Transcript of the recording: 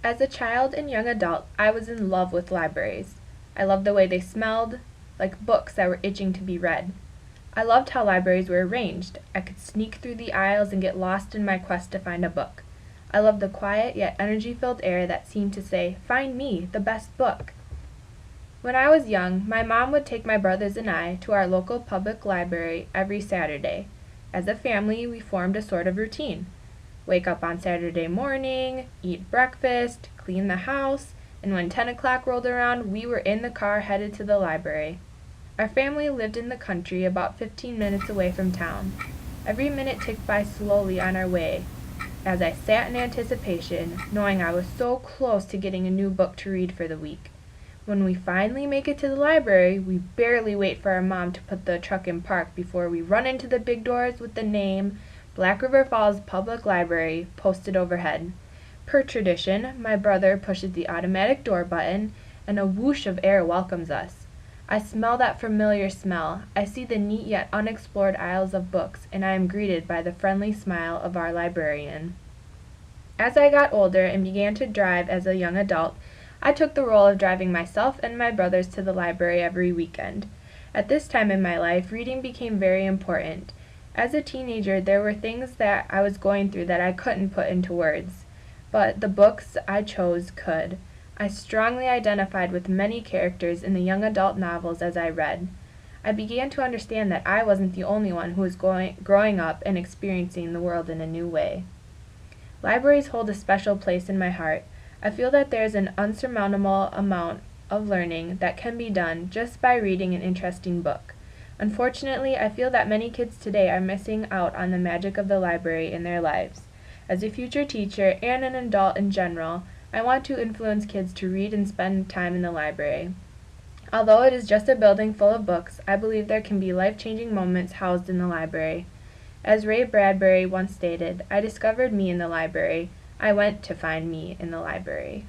As a child and young adult, I was in love with libraries. I loved the way they smelled, like books that were itching to be read. I loved how libraries were arranged. I could sneak through the aisles and get lost in my quest to find a book. I loved the quiet yet energy-filled air that seemed to say, "Find me, the best book." When I was young, my mom would take my brothers and I to our local public library every Saturday. As a family, we formed a sort of routine. Wake up on Saturday morning, eat breakfast, clean the house, and when 10 o'clock rolled around, we were in the car headed to the library. Our family lived in the country about 15 minutes away from town. Every minute ticked by slowly on our way, as I sat in anticipation, knowing I was so close to getting a new book to read for the week. When we finally make it to the library, we barely wait for our mom to put the truck in park before we run into the big doors with the name Black River Falls Public Library posted overhead. Per tradition, my brother pushes the automatic door button, and a whoosh of air welcomes us. I smell that familiar smell. I see the neat yet unexplored aisles of books, and I am greeted by the friendly smile of our librarian. As I got older and began to drive as a young adult, I took the role of driving myself and my brothers to the library every weekend. At this time in my life, reading became very important. As a teenager, there were things that I was going through that I couldn't put into words, but the books I chose could. I strongly identified with many characters in the young adult novels as I read. I began to understand that I wasn't the only one who was growing up and experiencing the world in a new way. Libraries hold a special place in my heart. I feel that there is an unsurmountable amount of learning that can be done just by reading an interesting book. Unfortunately, I feel that many kids today are missing out on the magic of the library in their lives. As a future teacher and an adult in general, I want to influence kids to read and spend time in the library. Although it is just a building full of books, I believe there can be life-changing moments housed in the library. As Ray Bradbury once stated, "I discovered me in the library. I went to find me in the library."